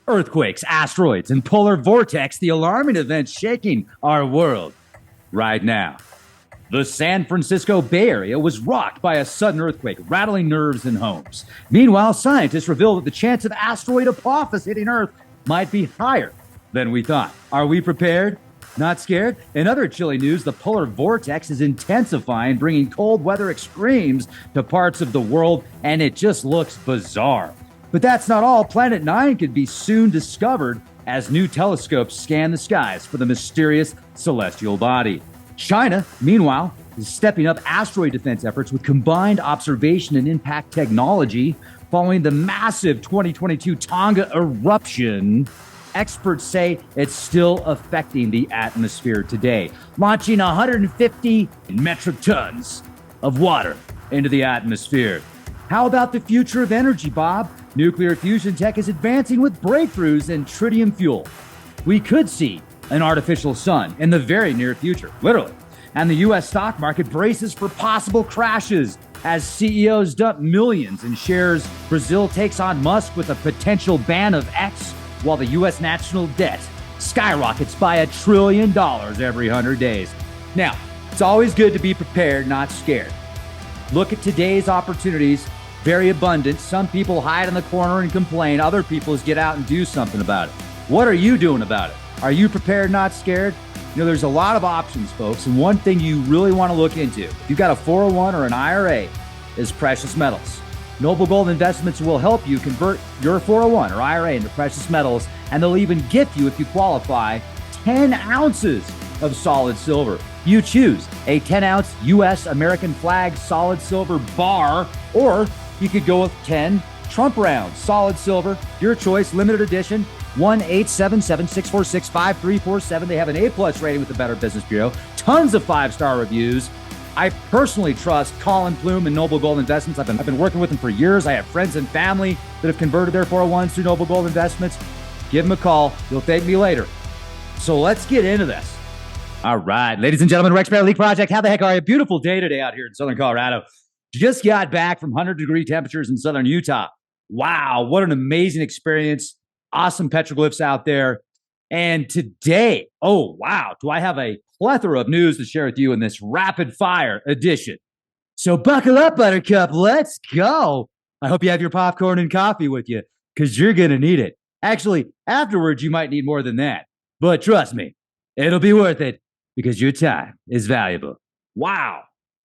Earthquakes, asteroids, and polar vortex, the alarming events shaking our world right now. The San Francisco Bay Area was rocked by a sudden earthquake, rattling nerves and homes. Meanwhile, scientists revealed that the chance of asteroid Apophis hitting Earth might be higher than we thought. Are we prepared? Not scared? In other chilly news, the polar vortex is intensifying, bringing cold weather extremes to parts of the world, and it just looks bizarre. But that's not all. Planet 9 could be soon discovered as new telescopes scan the skies for the mysterious celestial body. China, meanwhile, is stepping up asteroid defense efforts with combined observation and impact technology following the massive 2022 Tonga eruption. Experts say it's still affecting the atmosphere today, launching 150 metric tons of water into the atmosphere. How about the future of energy, Bob? Nuclear fusion tech is advancing with breakthroughs in tritium fuel. We could see an artificial sun in the very near future, literally. And the U.S. stock market braces for possible crashes as CEOs dump millions in shares. Brazil takes on Musk with a potential ban of X, while the U.S. national debt skyrockets by $1 trillion every 100 days. Now, it's always good to be prepared, not scared. Look at today's opportunities, very abundant. Some people hide in the corner and complain. Other people get out and do something about it. What are you doing about it? Are you prepared, not scared? You know, there's a lot of options, folks. And one thing you really want to look into, if you've got a 401 or an IRA, is precious metals. Noble Gold Investments will help you convert your 401 or IRA into precious metals, and they'll even gift you, if you qualify, 10 ounces of solid silver. You choose a 10-ounce U.S. American flag solid silver bar, or you could go with 10 Trump rounds, solid silver, your choice, limited edition, 1-877-646-5347. They have an A-plus rating with the Better Business Bureau, tons of 5-star reviews. I personally trust Colin Plume and Noble Gold Investments. I've been working with them for years. I have friends and family that have converted their 401s through Noble Gold Investments. Give them a call. You'll thank me later. So let's get into this. All right, ladies and gentlemen, Rex Bear League Project, how the heck are you? Beautiful day today out here in Southern Colorado. Just got back from 100-degree temperatures in Southern Utah. Wow, what an amazing experience. Awesome petroglyphs out there. And today, oh, wow, do I have a plethora of news to share with you in this rapid fire edition. So buckle up, Buttercup. Let's go. I hope you have your popcorn and coffee with you, because you're going to need it. Actually, afterwards, you might need more than that. But trust me, it'll be worth it, because your time is valuable. Wow.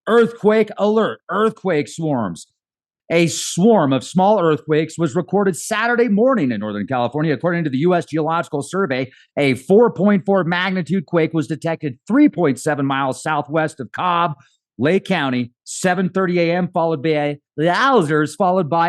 Earthquake alert. Earthquake swarms. A swarm of small earthquakes was recorded Saturday morning in Northern California. According to the U.S. Geological Survey, a 4.4 magnitude quake was detected 3.7 miles southwest of Cobb, Lake County, 7:30 a.m., followed by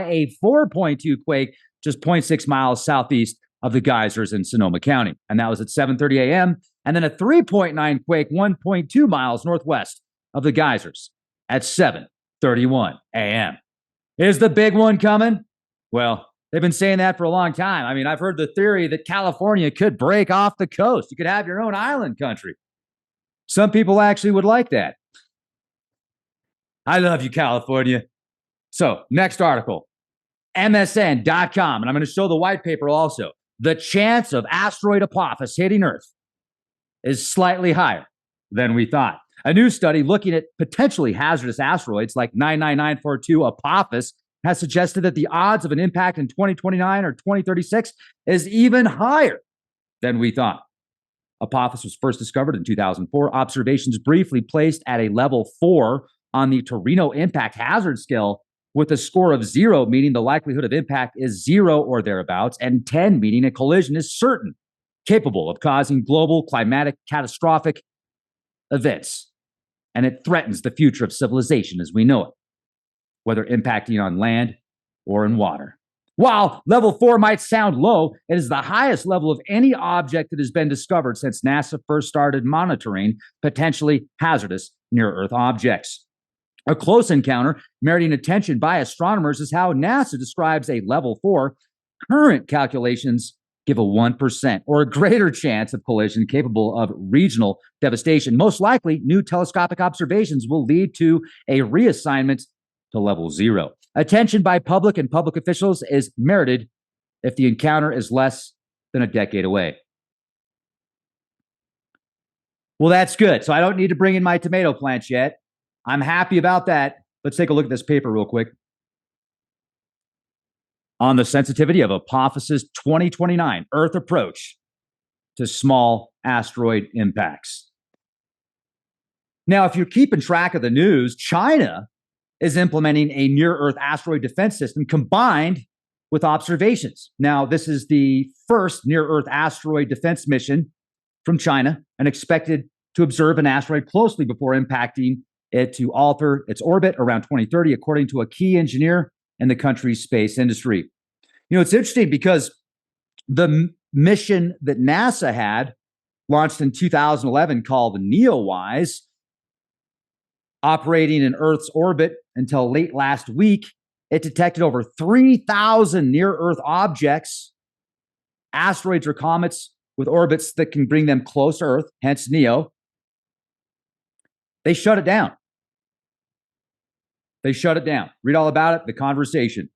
a 4.2 quake just 0.6 miles southeast of the geysers in Sonoma County. And that was at 7:30 a.m. And then a 3.9 quake 1.2 miles northwest of the geysers at 7:31 a.m. Is the big one coming? Well, they've been saying that for a long time. I mean, I've heard the theory that California could break off the coast. You could have your own island country. Some people actually would like that. I love you, California. So, next article, MSN.com, and I'm going to show the white paper also. The chance of asteroid Apophis hitting Earth is slightly higher than we thought. A new study looking at potentially hazardous asteroids like 99942 Apophis has suggested that the odds of an impact in 2029 or 2036 is even higher than we thought. Apophis was first discovered in 2004. Observations briefly placed at a level 4 on the Torino Impact Hazard Scale, with a score of 0 meaning the likelihood of impact is 0 or thereabouts, and 10 meaning a collision is certain, capable of causing global climatic catastrophic events. And it threatens the future of civilization as we know it, whether impacting on land or in water. While level 4 might sound low, it is the highest level of any object that has been discovered since NASA first started monitoring potentially hazardous near-Earth objects. A close encounter meriting attention by astronomers is how NASA describes a level 4. Current calculations give a 1% or a greater chance of collision capable of regional devastation. Most likely, new telescopic observations will lead to a reassignment to level 0. Attention by public and public officials is merited if the encounter is less than a decade away. Well, that's good. So I don't need to bring in my tomato plants yet. I'm happy about that. Let's take a look at this paper real quick. On the sensitivity of Apophis' 2029 Earth approach to small asteroid impacts. Now, if you're keeping track of the news, China is implementing a near-Earth asteroid defense system combined with observations. Now, this is the first near-Earth asteroid defense mission from China and expected to observe an asteroid closely before impacting it to alter its orbit around 2030, according to a key engineer in the country's space industry. You know, it's interesting because the mission that NASA had launched in 2011 called NEOWISE, operating in Earth's orbit until late last week, it detected over 3,000 near-Earth objects, asteroids or comets with orbits that can bring them close to Earth, hence NEO. They shut it down. They shut it down. Read all about it, the conversation.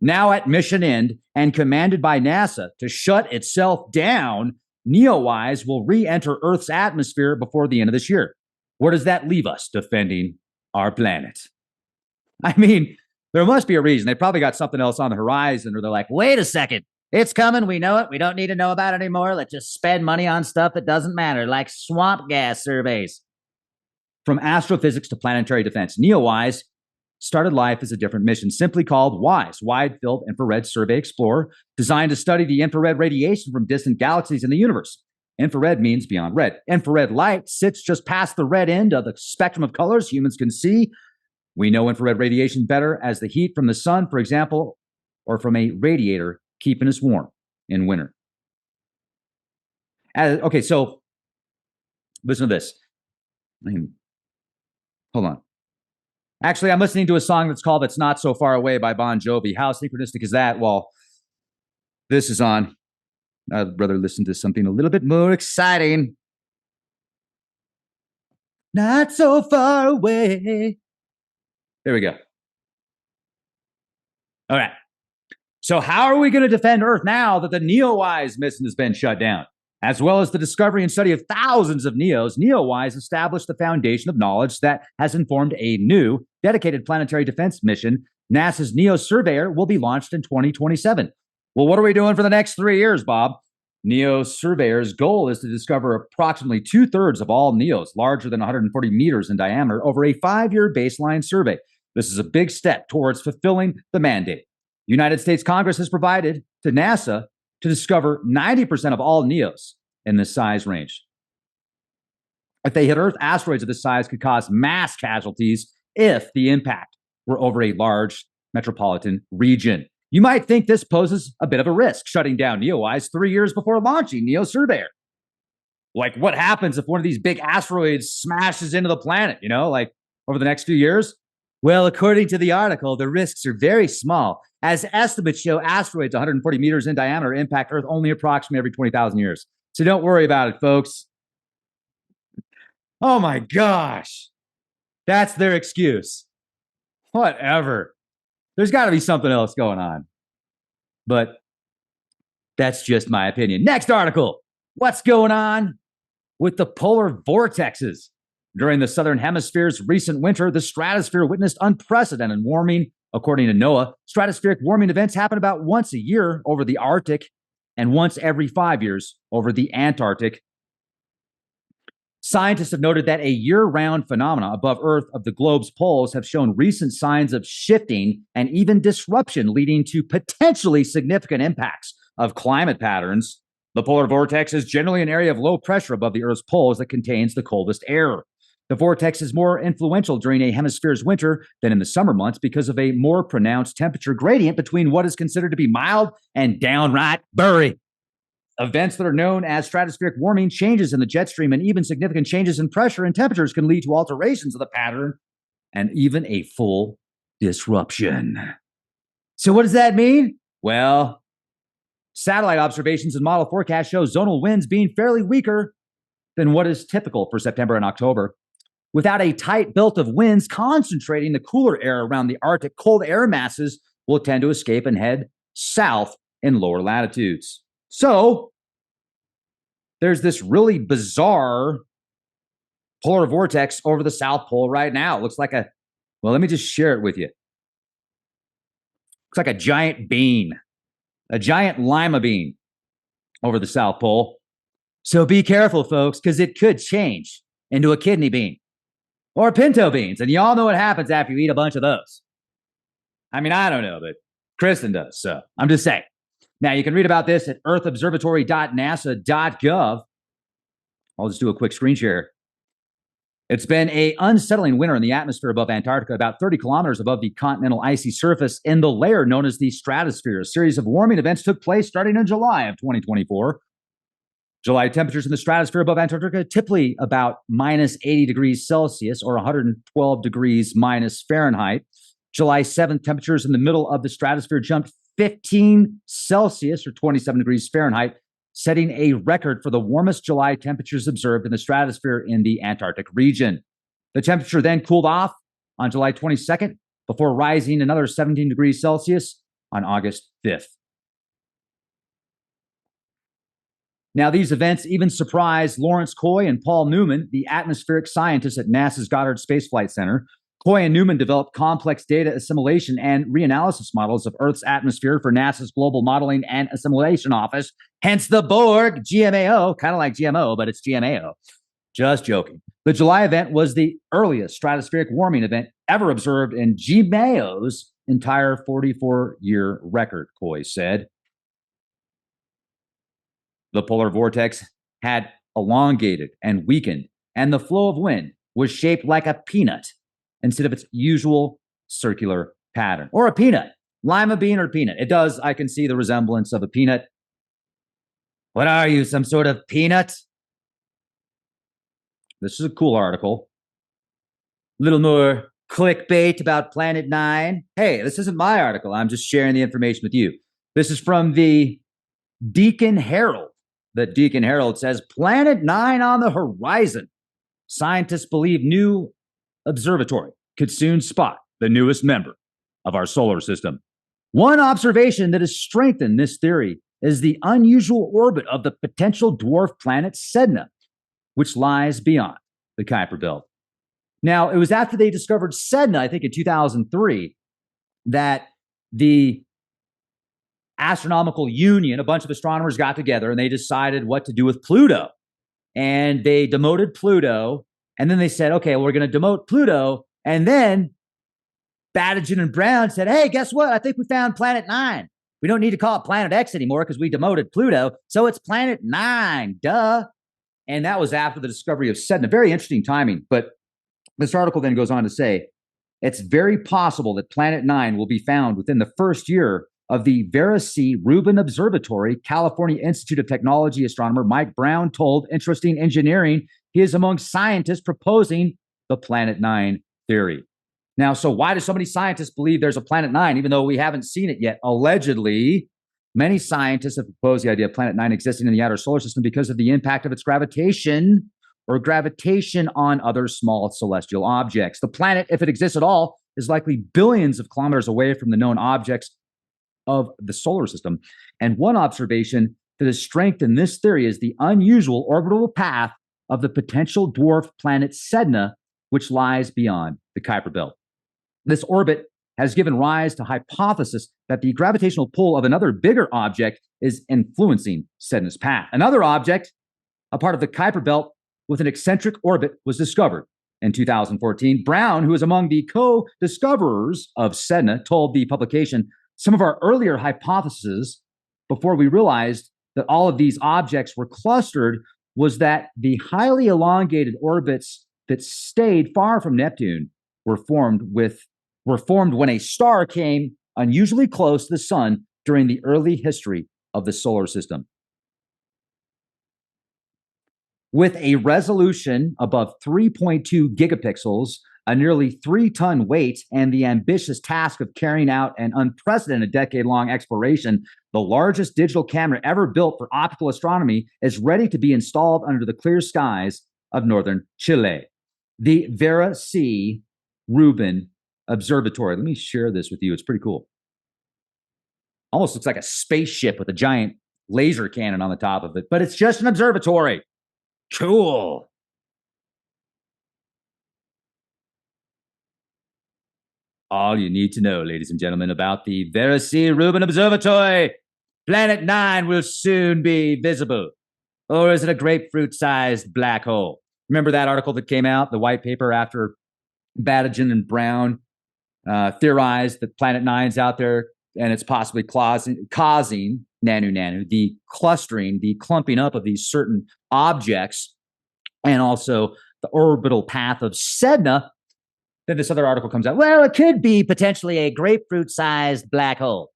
Now at mission end and commanded by NASA to shut itself down, NEOWISE will re-enter Earth's atmosphere before the end of this year. Where does that leave us defending our planet? I mean, there must be a reason. They probably got something else on the horizon, or they're like, wait a second, it's coming. We know it. We don't need to know about it anymore. Let's just spend money on stuff that doesn't matter, like swamp gas surveys. From astrophysics to planetary defense, NEOWISE started life as a different mission, simply called WISE, Wide Field Infrared Survey Explorer, designed to study the infrared radiation from distant galaxies in the universe. Infrared means beyond red. Infrared light sits just past the red end of the spectrum of colors humans can see. We know infrared radiation better as the heat from the sun, for example, or from a radiator keeping us warm in winter. Okay, so listen to this. Hold on. Actually, I'm listening to a song that's called It's Not So Far Away by Bon Jovi. How synchronistic is that? Well, this is on. I'd rather listen to something a little bit more exciting. Not so far away. There we go. All right. So how are we going to defend Earth now that the NEOWISE mission has been shut down? As well as the discovery and study of thousands of NEOs, NEOWISE established the foundation of knowledge that has informed a new, dedicated planetary defense mission. NASA's NEO Surveyor will be launched in 2027. Well, what are we doing for the next 3 years, Bob? NEO Surveyor's goal is to discover approximately 2/3 of all NEOs, larger than 140 meters in diameter, over a 5-year baseline survey. This is a big step towards fulfilling the mandate. The United States Congress has provided to NASA to discover 90% of all NEOs in this size range. If they hit Earth, asteroids of this size could cause mass casualties if the impact were over a large metropolitan region. You might think this poses a bit of a risk, shutting down NEOWISE 3 years before launching NEO Surveyor. Like, what happens if one of these big asteroids smashes into the planet, like over the next few years? Well, according to the article, the risks are very small, as estimates show asteroids 140 meters in diameter impact Earth only approximately every 20,000 years. So don't worry about it, folks. Oh my gosh. That's their excuse. Whatever. There's got to be something else going on. But that's just my opinion. Next article. What's going on with the polar vortexes? During the southern hemisphere's recent winter, the stratosphere witnessed unprecedented warming. According to NOAA, stratospheric warming events happen about once a year over the Arctic and once every 5 years over the Antarctic. Scientists have noted that a year-round phenomena above Earth of the globe's poles have shown recent signs of shifting and even disruption, leading to potentially significant impacts of climate patterns. The polar vortex is generally an area of low pressure above the Earth's poles that contains the coldest air. The vortex is more influential during a hemisphere's winter than in the summer months because of a more pronounced temperature gradient between what is considered to be mild and downright bury. Events that are known as stratospheric warming, changes in the jet stream, and even significant changes in pressure and temperatures can lead to alterations of the pattern and even a full disruption. So what does that mean? Well, satellite observations and model forecasts show zonal winds being fairly weaker than what is typical for September and October. Without a tight belt of winds concentrating the cooler air around the Arctic, cold air masses will tend to escape and head south in lower latitudes. So there's this really bizarre polar vortex over the South Pole right now. It looks like let me just share it with you. Looks like a giant bean, a giant lima bean over the South Pole. So be careful, folks, because it could change into a kidney bean or pinto beans. And y'all know what happens after you eat a bunch of those. I mean, I don't know, but Kristen does. So I'm just saying. Now, you can read about this at earthobservatory.nasa.gov. I'll just do a quick screen share. It's been an unsettling winter in the atmosphere above Antarctica, about 30 kilometers above the continental icy surface in the layer known as the stratosphere. A series of warming events took place starting in July of 2024. July temperatures in the stratosphere above Antarctica typically about minus 80 degrees Celsius or 112 degrees minus Fahrenheit. July 7th, temperatures in the middle of the stratosphere jumped 15 Celsius or 27 degrees Fahrenheit, setting a record for the warmest July temperatures observed in the stratosphere in the Antarctic region. The temperature then cooled off on July 22nd before rising another 17 degrees Celsius on August 5th. Now, these events even surprised Lawrence Coy and Paul Newman, the atmospheric scientists at NASA's Goddard Space Flight Center. Coy and Newman developed complex data assimilation and reanalysis models of Earth's atmosphere for NASA's Global Modeling and Assimilation Office, hence the Borg, GMAO, kind of like GMO, but it's GMAO. Just joking. The July event was the earliest stratospheric warming event ever observed in GMAO's entire 44-year record, Coy said. The polar vortex had elongated and weakened, and the flow of wind was shaped like a peanut instead of its usual circular pattern. Or a peanut. Lima bean or peanut. It does, I can see the resemblance of a peanut. What are you, some sort of peanut? This is a cool article. A little more clickbait about Planet 9. Hey, this isn't my article. I'm just sharing the information with you. This is from the Deacon Herald. The Deacon Herald says, Planet 9 on the horizon. Scientists believe new observatory could soon spot the newest member of our solar system. One observation that has strengthened this theory is the unusual orbit of the potential dwarf planet Sedna, which lies beyond the Kuiper Belt. Now, it was after they discovered Sedna, I think in 2003, that the Astronomical Union, a bunch of astronomers got together and they decided what to do with Pluto. And they demoted Pluto. And then they said, okay, well, we're going to demote Pluto. And then Baddigan and Brown said, hey, guess what? I think we found Planet 9. We don't need to call it Planet X anymore because we demoted Pluto. So it's Planet 9, duh. And that was after the discovery of Sedna. Very interesting timing. But this article then goes on to say, it's very possible that Planet 9 will be found within the first year of the Vera C. Rubin Observatory. California Institute of Technology astronomer Mike Brown told Interesting Engineering he is among scientists proposing the Planet 9 theory. Now, so why do so many scientists believe there's a Planet 9, even though we haven't seen it yet? Allegedly, many scientists have proposed the idea of Planet 9 existing in the outer solar system because of the impact of its gravitation on other small celestial objects. The planet, if it exists at all, is likely billions of kilometers away from the known objects of the solar system. And one observation that has strengthened this theory is the unusual orbital path of the potential dwarf planet Sedna, which lies beyond the Kuiper Belt. This orbit has given rise to hypothesis that the gravitational pull of another bigger object is influencing Sedna's path. Another object, a part of the Kuiper Belt with an eccentric orbit, was discovered in 2014. Brown, who is among the co-discoverers of Sedna, told the publication, some of our earlier hypotheses, before we realized that all of these objects were clustered, was that the highly elongated orbits that stayed far from Neptune were formed when a star came unusually close to the sun during the early history of the solar system. With a resolution above 3.2 gigapixels, a nearly 3-ton weight, and the ambitious task of carrying out an unprecedented decade-long exploration, the largest digital camera ever built for optical astronomy is ready to be installed under the clear skies of northern Chile. The Vera C. Rubin Observatory. Let me share this with you. It's pretty cool. Almost looks like a spaceship with a giant laser cannon on the top of it, but it's just an observatory. Cool. All you need to know, ladies and gentlemen, about the Vera C. Rubin Observatory. Planet 9 will soon be visible. Or is it a grapefruit-sized black hole? Remember that article that came out, the white paper after Badajan and Brown theorized that Planet 9's out there and it's possibly causing nanu, the clustering, the clumping up of these certain objects, and also the orbital path of Sedna. Then this other article comes out. Well, it could be potentially a grapefruit-sized black hole.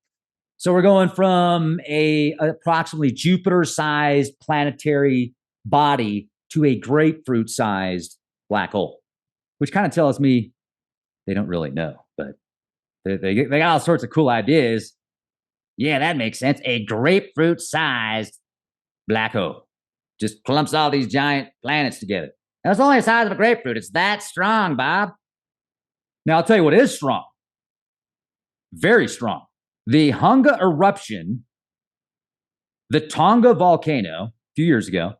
So we're going from a approximately Jupiter-sized planetary body to a grapefruit-sized black hole, which kind of tells me they don't really know, but they got all sorts of cool ideas. Yeah, that makes sense. A grapefruit-sized black hole just clumps all these giant planets together. That's only the size of a grapefruit. It's that strong, Bob. Now, I'll tell you what is strong. Very strong. The Tonga eruption, the Tonga volcano, a few years ago,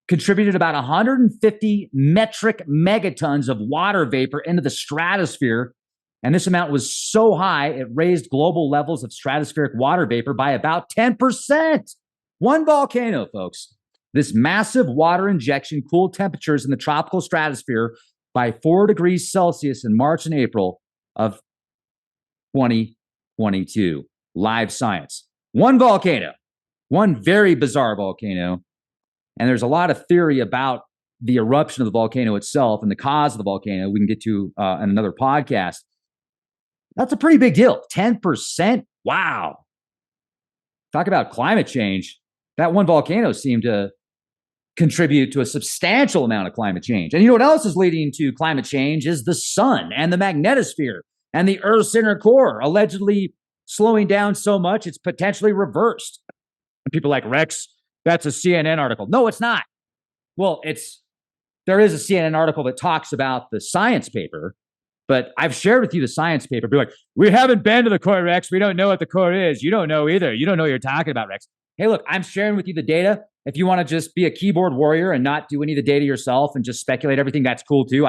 contributed about 150 metric megatons of water vapor into the stratosphere. And this amount was so high, it raised global levels of stratospheric water vapor by about 10%. One volcano, folks. This massive water injection cooled temperatures in the tropical stratosphere by 4 degrees Celsius in March and April of 2022. Live science. One volcano, one very bizarre volcano. And there's a lot of theory about the eruption of the volcano itself and the cause of the volcano we can get to in another podcast. That's a pretty big deal. 10%? Wow. Talk about climate change. That one volcano seemed to contribute to a substantial amount of climate change. And you know what else is leading to climate change is the sun and the magnetosphere and the Earth's inner core, allegedly slowing down so much it's potentially reversed. And people are like, Rex, that's a CNN article. No, it's not. Well, there is a CNN article that talks about the science paper, but I've shared with you the science paper. Be like, we haven't been to the core, Rex. We don't know what the core is. You don't know either. You don't know what you're talking about, Rex. Hey, look, I'm sharing with you the data. If you want to just be a keyboard warrior and not do any of the data yourself and just speculate everything, that's cool too.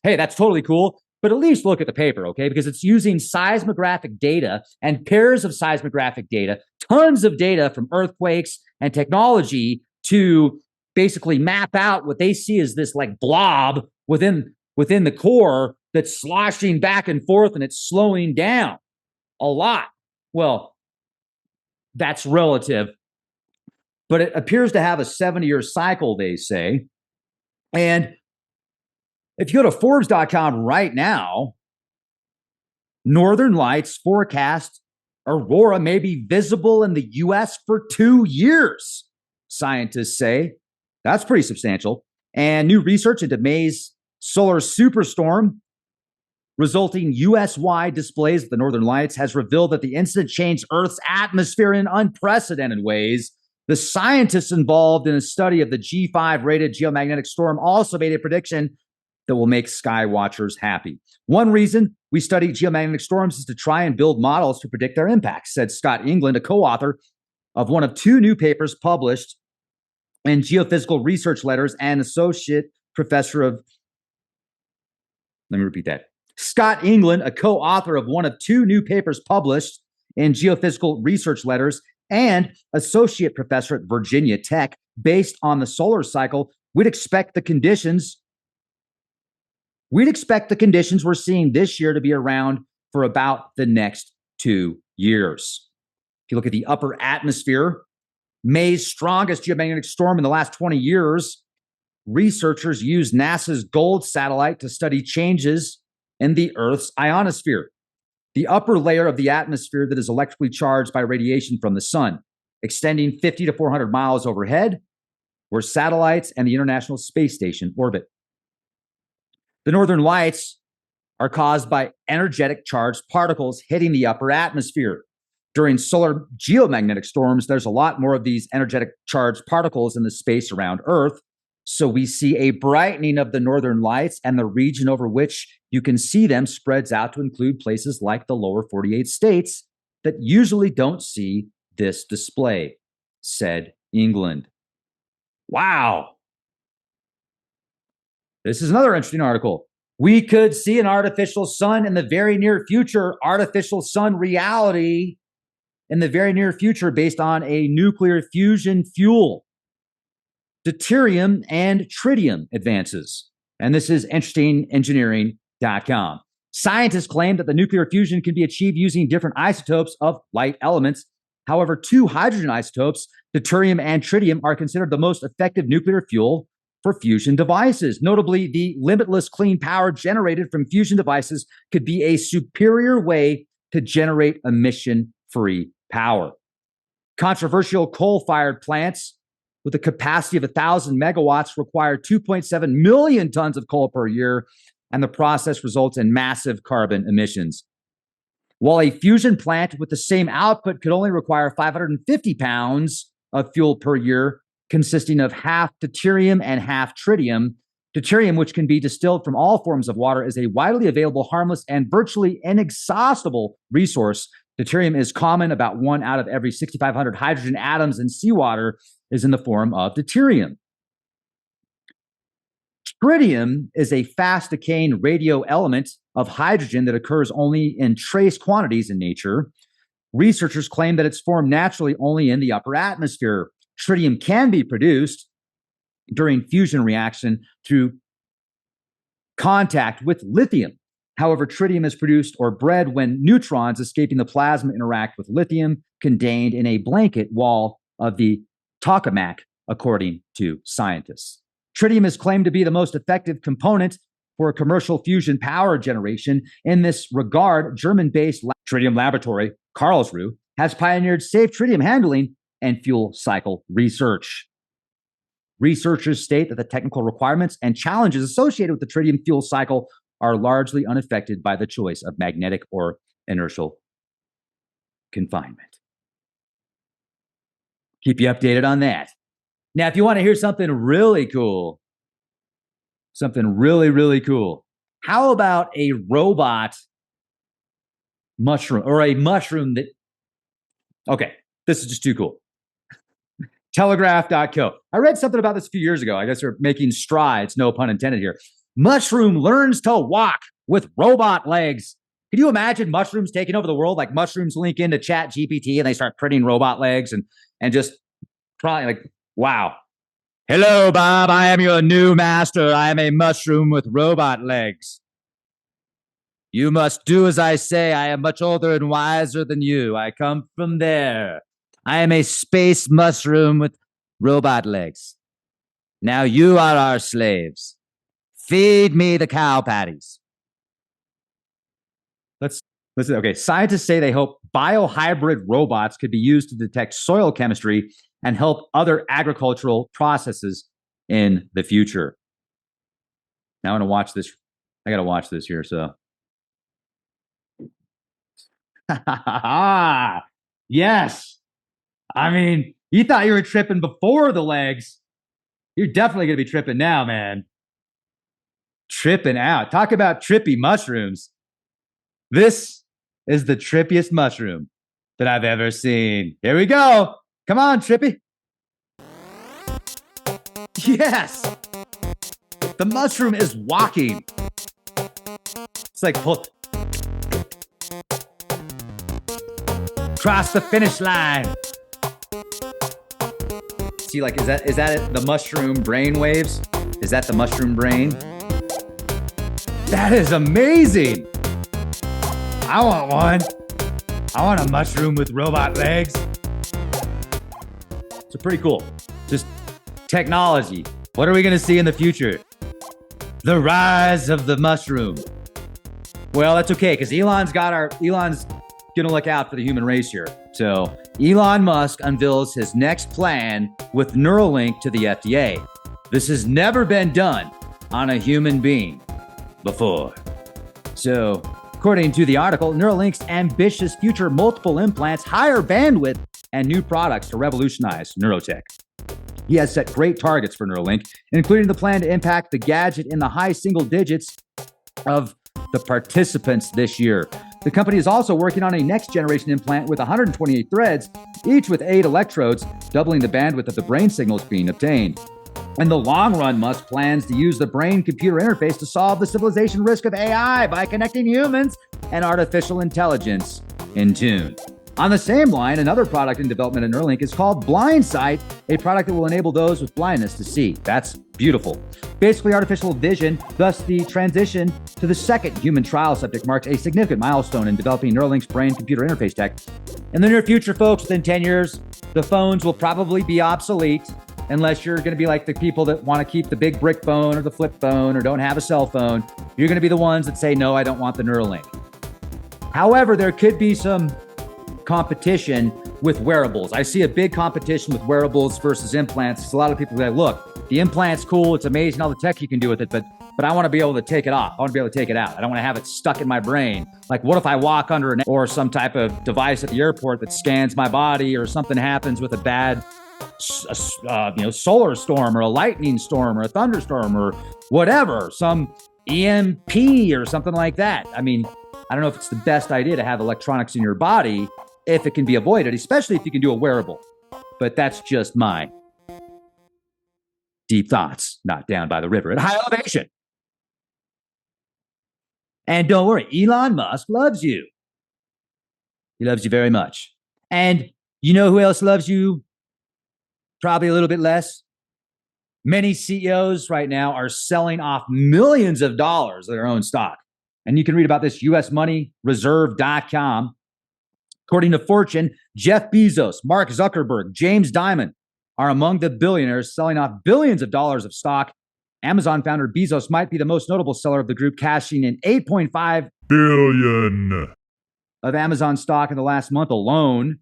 That's totally cool. But at least look at the paper, okay? Because it's using seismographic data and pairs of seismographic data, tons of data from earthquakes and technology to basically map out what they see as this like blob within the core that's sloshing back and forth and it's slowing down a lot. Well, that's relative, but it appears to have a 70-year cycle, they say. And if you go to Forbes.com right now, Northern Lights forecast aurora may be visible in the U.S. for 2 years, scientists say. That's pretty substantial. And new research into May's solar superstorm resulting U.S.-wide displays of the Northern Lights has revealed that the incident changed Earth's atmosphere in unprecedented ways. The scientists involved in a study of the G5-rated geomagnetic storm also made a prediction that will make sky watchers happy. One reason we study geomagnetic storms is to try and build models to predict their impacts, said Scott England, a co-author of one of 2 new papers published in Geophysical Research Letters and associate professor of, let me repeat that. Scott England, a co-author of one of 2 new papers published in Geophysical Research Letters and associate professor at Virginia Tech, based on the solar cycle, we'd expect the conditions we're seeing this year to be around for about the next 2 years. If you look at the upper atmosphere, May's strongest geomagnetic storm in the last 20 years, researchers used NASA's GOLD satellite to study changes in the Earth's ionosphere, the upper layer of the atmosphere that is electrically charged by radiation from the sun, extending 50 to 400 miles overhead, where satellites and the International Space Station orbit. The Northern Lights are caused by energetic charged particles hitting the upper atmosphere. During solar geomagnetic storms, there's a lot more of these energetic charged particles in the space around Earth. So we see a brightening of the Northern Lights, and the region over which you can see them spreads out to include places like the lower 48 states that usually don't see this display. said England. Wow. This is another interesting article. We could see an artificial sun in the very near future, artificial sun reality in the very near future based on a nuclear fusion fuel, deuterium and tritium advances. And this is interestingendeering.com. Scientists claim that the nuclear fusion can be achieved using different isotopes of light elements. However, two hydrogen isotopes, deuterium and tritium, are considered the most effective nuclear fuel for fusion devices. Notably, the limitless clean power generated from fusion devices could be a superior way to generate emission-free power. Controversial coal-fired plants with a capacity of 1,000 megawatts require 2.7 million tons of coal per year, and the process results in massive carbon emissions. While a fusion plant with the same output could only require 550 pounds of fuel per year, consisting of half deuterium and half tritium. Deuterium, which can be distilled from all forms of water, is a widely available, harmless, and virtually inexhaustible resource. Deuterium is common. About 1 out of every 6,500 hydrogen atoms in seawater is in the form of deuterium. Tritium is a fast-decaying radio element of hydrogen that occurs only in trace quantities in nature. Researchers claim that it's formed naturally only in the upper atmosphere. Tritium can be produced during fusion reaction through contact with lithium. However, tritium is produced or bred when neutrons escaping the plasma interact with lithium contained in a blanket wall of the tokamak, according to scientists. Tritium is claimed to be the most effective component for commercial fusion power generation. In this regard, German-based tritium laboratory, Karlsruhe, has pioneered safe tritium handling and fuel cycle research. Researchers state that the technical requirements and challenges associated with the tritium fuel cycle are largely unaffected by the choice of magnetic or inertial confinement. Keep you updated on that. Now, if you want to hear something really cool, how about a robot mushroom or a mushroom that, okay, this is just too cool. Telegraph.co. I read something about this a few years ago. I guess they're making strides, no pun intended here. Mushroom learns to walk with robot legs. Can you imagine mushrooms taking over the world? Like mushrooms link into Chat GPT and they start printing robot legs and just probably like, wow. Hello, Bob. I am your new master. I am a mushroom with robot legs. You must do as I say. I am much older and wiser than you. I come from there. I am a space mushroom with robot legs. Now you are our slaves. Feed me the cow patties. Let's listen. Okay, scientists say they hope biohybrid robots could be used to detect soil chemistry and help other agricultural processes in the future. Now I want to watch this. I got to watch this here. So, yes. I mean, you thought you were tripping before the legs. You're definitely going to be tripping now, man. Tripping out. Talk about trippy mushrooms. This is the trippiest mushroom that I've ever seen. Here we go. Come on, Trippy. Yes. The mushroom is walking. It's like pull. Cross the finish line. See, like, is that it? The mushroom brain waves? Is that the mushroom brain? That is amazing. I want one. I want a mushroom with robot legs. So pretty cool. Just technology. What are we going to see in the future? The rise of the mushroom. Well, that's okay, because Elon's going to look out for the human race here. So Elon Musk unveils his next plan with Neuralink to the FDA. This has never been done on a human being before. So according to the article, Neuralink's ambitious future multiple implants, higher bandwidth, and new products to revolutionize neurotech. He has set great targets for Neuralink, including the plan to impact the gadget in the high single digits of the participants this year. The company is also working on a next generation implant with 128 threads, each with 8 electrodes, doubling the bandwidth of the brain signals being obtained. In the long run, Musk plans to use the brain-computer interface to solve the civilization risk of AI by connecting humans and artificial intelligence in tune. On the same line, another product in development at Neuralink is called Blindsight, a product that will enable those with blindness to see. That's beautiful. Basically, artificial vision, thus the transition to the second human trial subject, marks a significant milestone in developing Neuralink's brain-computer interface tech. In the near future, folks, within 10 years, the phones will probably be obsolete unless you're going to be like the people that want to keep the big brick phone or the flip phone or don't have a cell phone. You're going to be the ones that say, no, I don't want the Neuralink. However, there could be some competition with wearables. I see a big competition with wearables versus implants. A lot of people are like, look, the implant's cool. It's amazing all the tech you can do with it, but I want to be able to take it off. I want to be able to take it out. I don't want to have it stuck in my brain. Like, what if I walk under an or some type of device at the airport that scans my body, or something happens with a bad solar storm or a lightning storm or a thunderstorm or whatever, some EMP or something like that. I mean, I don't know if it's the best idea to have electronics in your body if it can be avoided, especially if you can do a wearable. But that's just my deep thoughts, not down by the river at high elevation. And don't worry, Elon Musk loves you. He loves you very much. And you know who else loves you? Probably a little bit less. Many CEOs right now are selling off millions of dollars of their own stock. And you can read about this, usmoneyreserve.com. According to Fortune, Jeff Bezos, Mark Zuckerberg, James Dimon are among the billionaires selling off billions of dollars of stock. Amazon founder Bezos might be the most notable seller of the group, cashing in $8.5 billion of Amazon stock in the last month alone.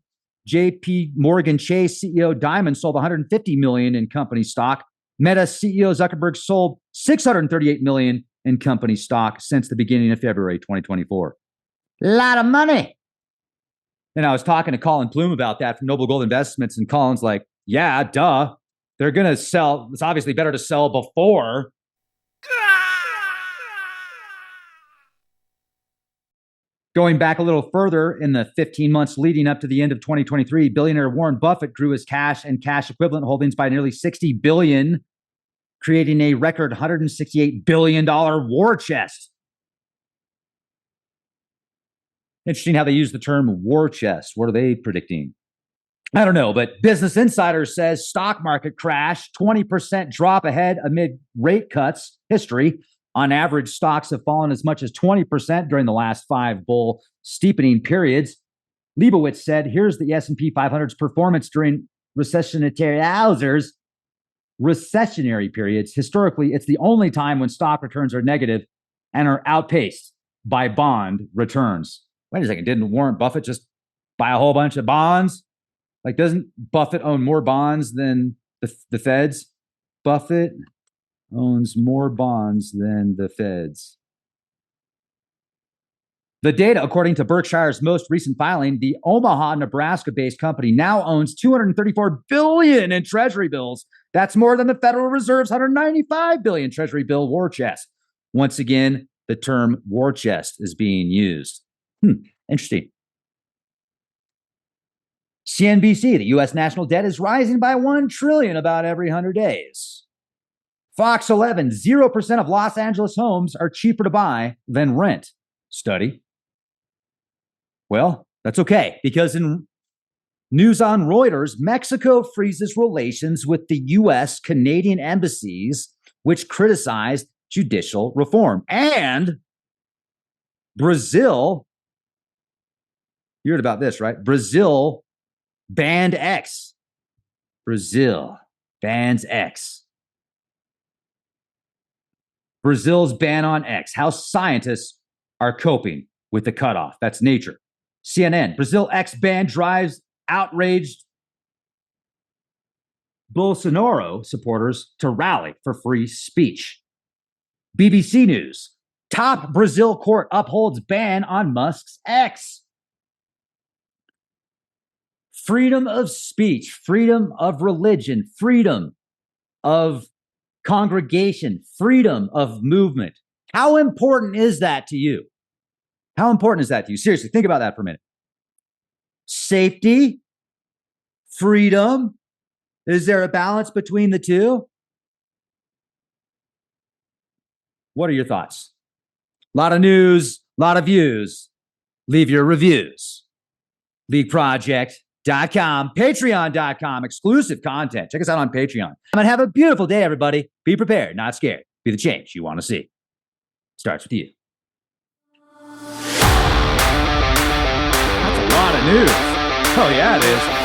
JP Morgan Chase CEO Dimon sold $150 million in company stock. Meta CEO Zuckerberg sold $638 million in company stock since the beginning of February 2024. A lot of money. And I was talking to Colin Plume about that from Noble Gold Investments, and Colin's like, yeah, duh. They're going to sell. It's obviously better to sell before. Going back a little further, in the 15 months leading up to the end of 2023, billionaire Warren Buffett grew his cash and cash equivalent holdings by nearly $60 billion, creating a record $168 billion war chest. Interesting how they use the term war chest. What are they predicting? I don't know, but Business Insider says stock market crash, 20% drop ahead amid rate cuts. History. On average, stocks have fallen as much as 20% during the last 5 bull steepening periods. Leibowitz said, here's the S&P 500's performance during recessionary periods. Historically, it's the only time when stock returns are negative and are outpaced by bond returns. Wait a second, didn't Warren Buffett just buy a whole bunch of bonds? Like, doesn't Buffett own more bonds than the feds? Buffett owns more bonds than the feds. The data, according to Berkshire's most recent filing, the Omaha, Nebraska-based company now owns $234 billion in treasury bills. That's more than the Federal Reserve's $195 billion treasury bill war chest. Once again, the term war chest is being used. Interesting. CNBC, the U.S. national debt is rising by $1 trillion about every 100 days. Fox 11, 0% of Los Angeles homes are cheaper to buy than rent. Study. Well, that's okay, because in news on Reuters, Mexico freezes relations with the U.S. Canadian embassies, which criticized judicial reform. And Brazil, you heard about this, right? Brazil banned X. Brazil bans X. Brazil's ban on X. How scientists are coping with the cutoff. That's Nature. CNN, Brazil X ban drives outraged Bolsonaro supporters to rally for free speech. BBC News, top Brazil court upholds ban on Musk's X. Freedom of speech, freedom of religion, freedom of congregation, freedom of movement. How important is that to you? How important is that to you? Seriously, think about that for a minute. Safety, freedom. Is there a balance between the two? What are your thoughts? A lot of news, a lot of views. Leave your reviews. LeagueProject.com, Patreon.com, exclusive content. Check us out on Patreon. And have a beautiful day, everybody. Be prepared, not scared. Be the change you want to see. Starts with you. That's a lot of news. Oh, yeah, it is.